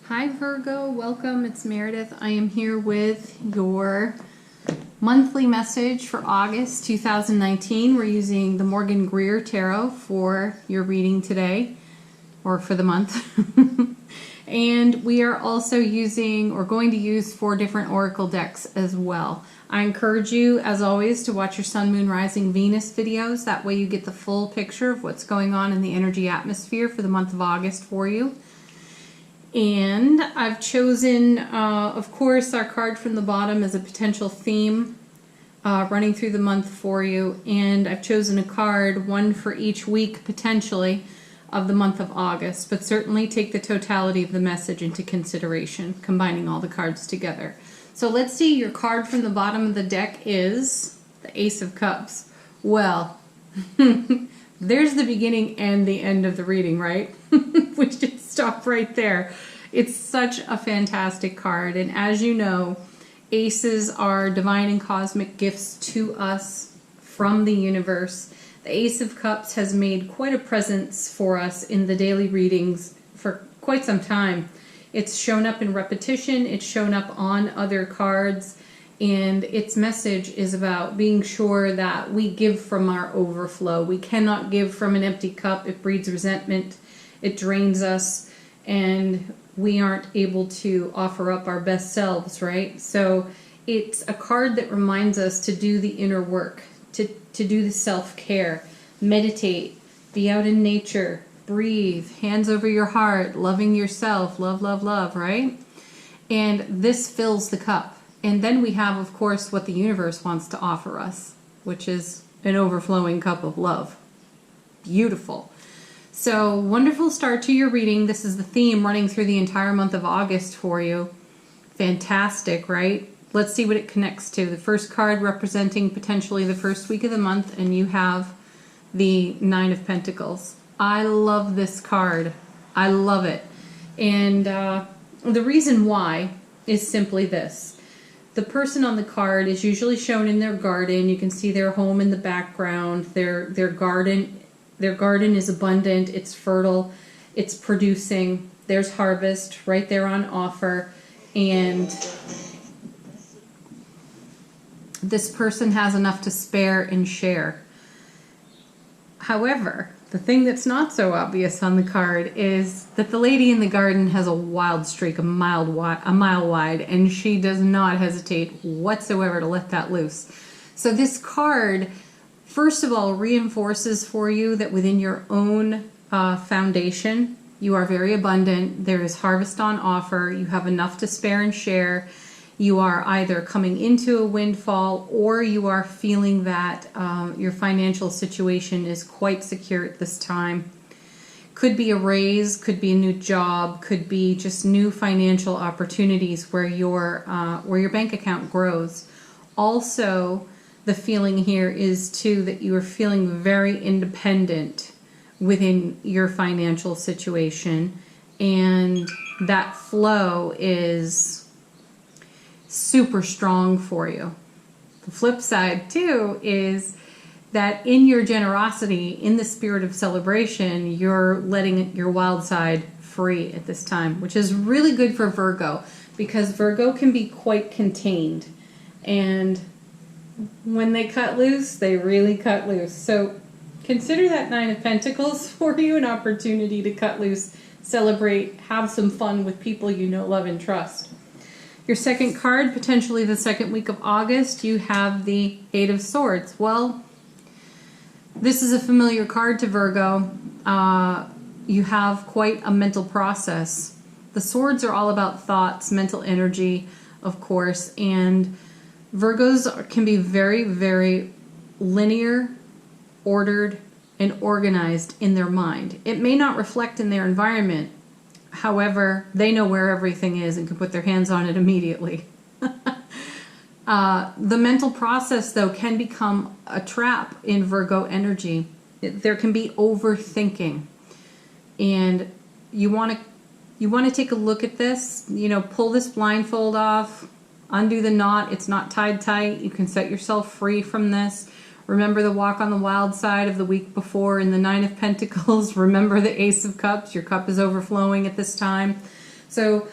Hi Virgo, welcome. It's Meredith. I am here with your monthly message for August 2019. We're using the Morgan Greer Tarot for your reading today, or for the month. And we are also using, or going to use, 4 different oracle decks as well. I encourage you, as always, to watch your Sun, Moon, Rising, Venus videos. That way you get the full picture of what's going on in the energy atmosphere for the month of August for you. And I've chosen, of course, our card from the bottom as a potential theme running through the month for you. And I've chosen a card, one for each week, potentially, of the month of August. But certainly take the totality of the message into consideration, combining all the cards together. So let's see, your card from the bottom of the deck is the Ace of Cups. Well, there's the beginning and the end of the reading, right? We just stop right there. It's such a fantastic card. And as you know, aces are divine and cosmic gifts to us from the universe. The Ace of Cups has made quite a presence for us in the daily readings for quite some time. It's shown up in repetition, it's shown up on other cards, and its message is about being sure that we give from our overflow. We cannot give from an empty cup. It breeds resentment, it drains us, and we aren't able to offer up our best selves, right? So it's a card that reminds us to do the inner work, to do the self-care, meditate, be out in nature, breathe, hands over your heart, loving yourself, love, love, love, right? And this fills the cup. And then we have, of course, what the universe wants to offer us, which is an overflowing cup of love. Beautiful. So, wonderful start to your reading. This is the theme running through the entire month of August for you. Fantastic, right? Let's see what it connects to. The first card representing potentially the first week of the month, and you have the Nine of Pentacles. I love this card. I love it. And the reason why is simply this. The person on the card is usually shown in their garden. You can see their home in the background. Their garden is abundant. It's fertile. It's producing. There's harvest right there on offer. And this person has enough to spare and share. However, the thing that's not so obvious on the card is that the lady in the garden has a wild streak, a mile wide, and she does not hesitate whatsoever to let that loose. So this card, first of all, reinforces for you that within your own foundation, you are very abundant. There is harvest on offer. You have enough to spare and share. You are either coming into a windfall, or you are feeling that your financial situation is quite secure at this time. Could be a raise, could be a new job, could be just new financial opportunities where your bank account grows. Also, the feeling here is too that you are feeling very independent within your financial situation, and that flow is super strong for you. The flip side too is that in your generosity, in the spirit of celebration, you're letting your wild side free at this time, which is really good for Virgo, because Virgo can be quite contained, and when they cut loose, they really cut loose. So consider that Nine of Pentacles for you, an opportunity to cut loose, celebrate, have some fun with people you know, love, and trust. Your second card, potentially the second week of August, you have the Eight of Swords. Well, this is a familiar card to Virgo. You have quite a mental process. The swords are all about thoughts, mental energy, of course, and Virgos can be very, very linear, ordered, and organized in their mind. It may not reflect in their environment. However, they know where everything is and can put their hands on it immediately. The mental process, though, can become a trap in Virgo energy. There can be overthinking. And you want to take a look at this. You know, pull this blindfold off, undo the knot. It's not tied tight. You can set yourself free from this. Remember the walk on the wild side of the week before in the Nine of Pentacles. Remember the Ace of Cups. Your cup is overflowing at this time. So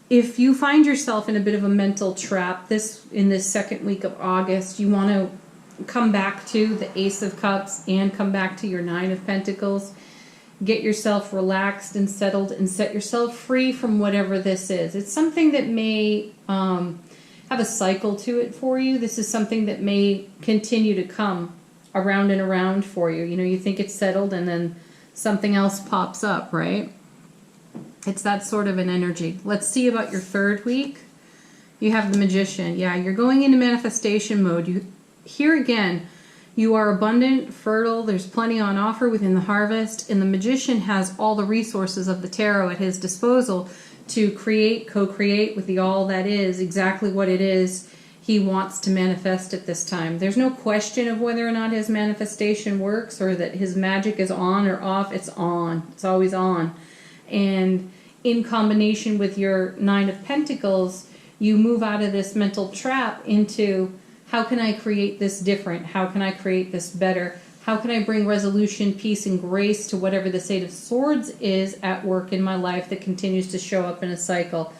if you find yourself in a bit of a mental trap in this second week of August, you want to come back to the Ace of Cups and come back to your Nine of Pentacles. Get yourself relaxed and settled and set yourself free from whatever this is. It's something that may have a cycle to it for you. This is something that may continue to come around and around for you. You know, you think it's settled and then something else pops up, right? It's that sort of an energy. Let's see about your third week. You have the Magician. Yeah, you're going into manifestation mode. Here again, you are abundant, fertile, there's plenty on offer within the harvest, and the Magician has all the resources of the tarot at his disposal to create, co-create with the all that is, exactly what it is he wants to manifest at this time. There's no question of whether or not his manifestation works or that his magic is on or off. It's on. It's always on. And in combination with your Nine of Pentacles, you move out of this mental trap into, how can I create this different? How can I create this better? How can I bring resolution, peace, and grace to whatever this Eight of Swords is at work in my life that continues to show up in a cycle?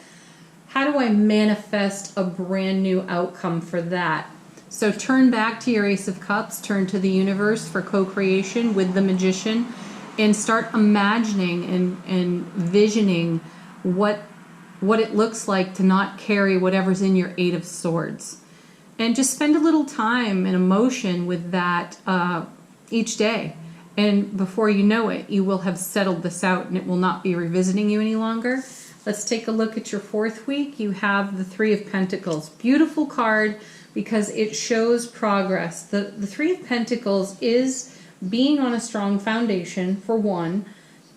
How do I manifest a brand new outcome for that? So turn back to your Ace of Cups, turn to the universe for co-creation with the Magician, and start imagining and visioning what it looks like to not carry whatever's in your Eight of Swords. And just spend a little time and emotion with that each day. And before you know it, you will have settled this out and it will not be revisiting you any longer. Let's take a look at your fourth week. You have the Three of Pentacles. Beautiful card because it shows progress. The Three of Pentacles is being on a strong foundation, for one.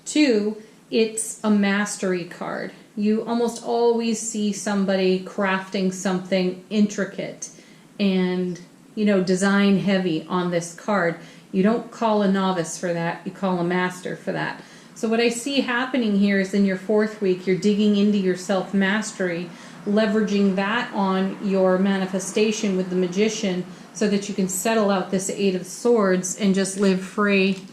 Two, it's a mastery card. You almost always see somebody crafting something intricate and, you know, design heavy on this card. You don't call a novice for that, you call a master for that. So what I see happening here is in your fourth week, you're digging into your self-mastery, leveraging that on your manifestation with the Magician so that you can settle out this Eight of Swords and just live free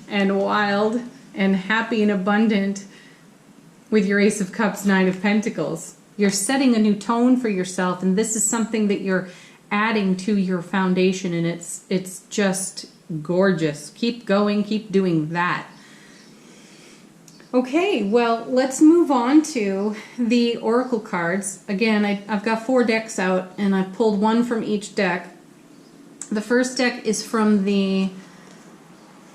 and wild and happy and abundant with your Ace of Cups, Nine of Pentacles. You're setting a new tone for yourself, and this is something that you're adding to your foundation, and it's just gorgeous. Keep going, keep doing that. Okay, well, let's move on to the oracle cards. Again, I've got 4 decks out, and I've pulled one from each deck. The first deck is from the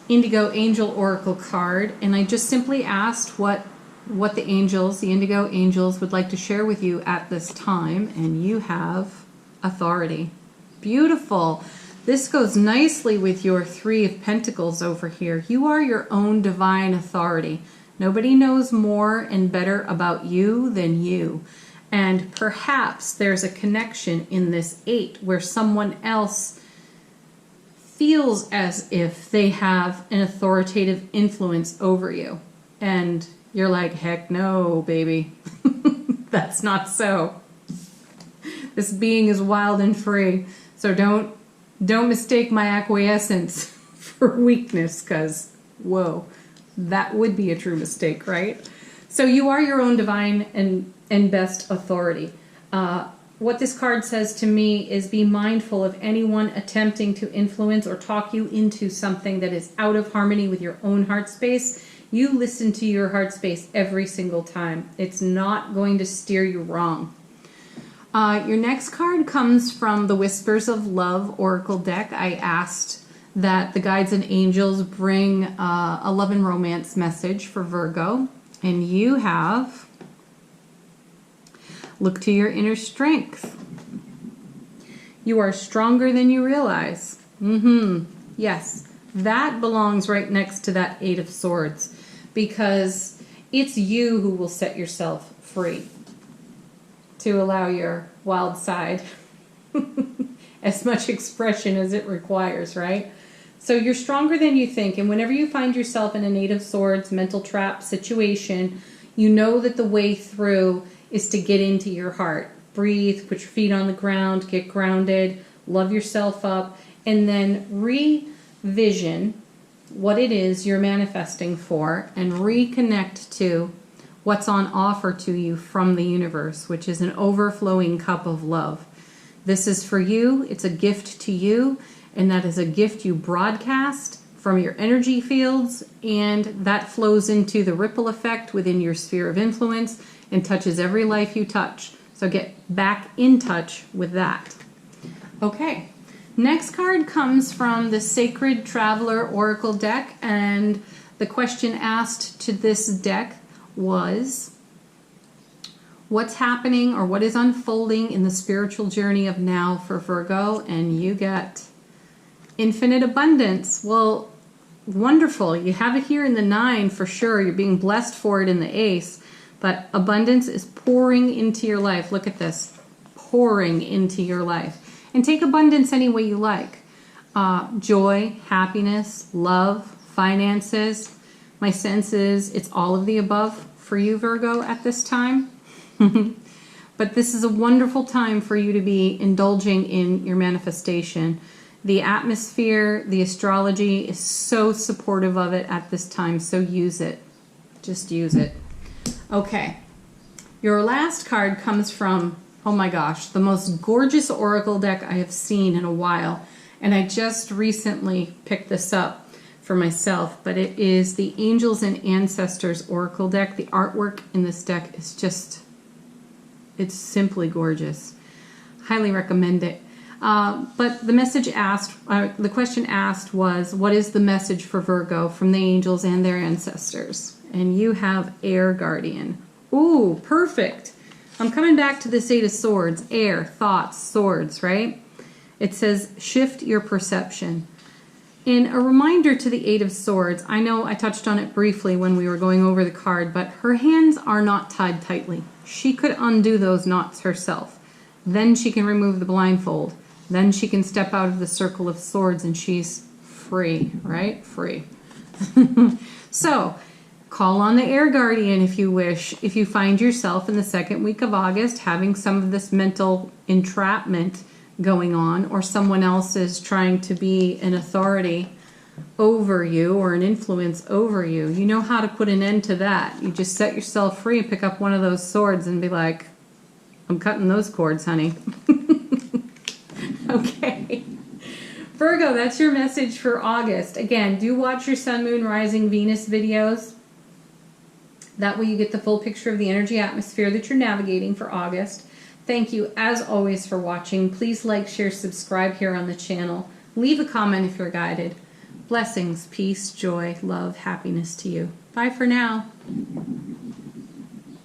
Indigo Angel Oracle card, and I just simply asked what the angels, the Indigo Angels, would like to share with you at this time, and you have authority. Beautiful. This goes nicely with your Three of Pentacles over here. You are your own divine authority. Nobody knows more and better about you than you. And perhaps there's a connection in this 8 where someone else feels as if they have an authoritative influence over you. And you're like, heck no, baby. That's not so. This being is wild and free. So don't mistake my acquiescence for weakness, because, whoa, that would be a true mistake, right? So you are your own divine and best authority. What this card says to me is be mindful of anyone attempting to influence or talk you into something that is out of harmony with your own heart space. You listen to your heart space every single time. It's not going to steer you wrong. Your next card comes from the Whispers of Love Oracle deck. I asked that the guides and angels bring a love and romance message for Virgo. And you have, look to your inner strength. You are stronger than you realize. Yes, that belongs right next to that Eight of Swords, because it's you who will set yourself free to allow your wild side as much expression as it requires, right? So you're stronger than you think, and whenever you find yourself in an Eight of Swords mental trap situation, you know that the way through is to get into your heart. Breathe, put your feet on the ground, get grounded, love yourself up, and then revision what it is you're manifesting for and reconnect to what's on offer to you from the universe, which is an overflowing cup of love. This is for you. It's a gift to you, and that is a gift you broadcast from your energy fields, and that flows into the ripple effect within your sphere of influence and touches every life you touch. So get back in touch with that. Okay, next card comes from the Sacred Traveler Oracle deck, and the question asked to this deck was, what's happening or what is unfolding in the spiritual journey of now for Virgo? And you get infinite abundance. Well, wonderful. You have it here in the 9 for sure. You're being blessed for it in the Ace. But abundance is pouring into your life. Look at this. Pouring into your life. And take abundance any way you like. Joy, happiness, love, finances. My sense is it's all of the above for you, Virgo, at this time. But this is a wonderful time for you to be indulging in your manifestation. The atmosphere, the astrology is so supportive of it at this time, so use it. Just use it. Okay, your last card comes from, oh my gosh, the most gorgeous oracle deck I have seen in a while. And I just recently picked this up for myself, but it is the Angels and Ancestors Oracle deck. The artwork in this deck is just, it's simply gorgeous. Highly recommend it. But the message asked, the question asked was, what is the message for Virgo from the angels and their ancestors? And you have Air Guardian. Ooh, perfect. I'm coming back to this 8 of Swords. Air, thoughts, swords, right? It says, shift your perception. In a reminder to the 8 of Swords, I know I touched on it briefly when we were going over the card, but her hands are not tied tightly. She could undo those knots herself. Then she can remove the blindfold. Then she can step out of the circle of swords and she's free, right? Free. So, call on the Air Guardian if you wish. If you find yourself in the second week of August having some of this mental entrapment going on, or someone else is trying to be an authority over you or an influence over you, you know how to put an end to that. You just set yourself free and pick up one of those swords and be like, I'm cutting those cords, honey. Okay. Virgo, that's your message for August. Again, do watch your Sun, Moon, Rising, Venus videos. That way you get the full picture of the energy atmosphere that you're navigating for August. Thank you, as always, for watching. Please like, share, subscribe here on the channel. Leave a comment if you're guided. Blessings, peace, joy, love, happiness to you. Bye for now.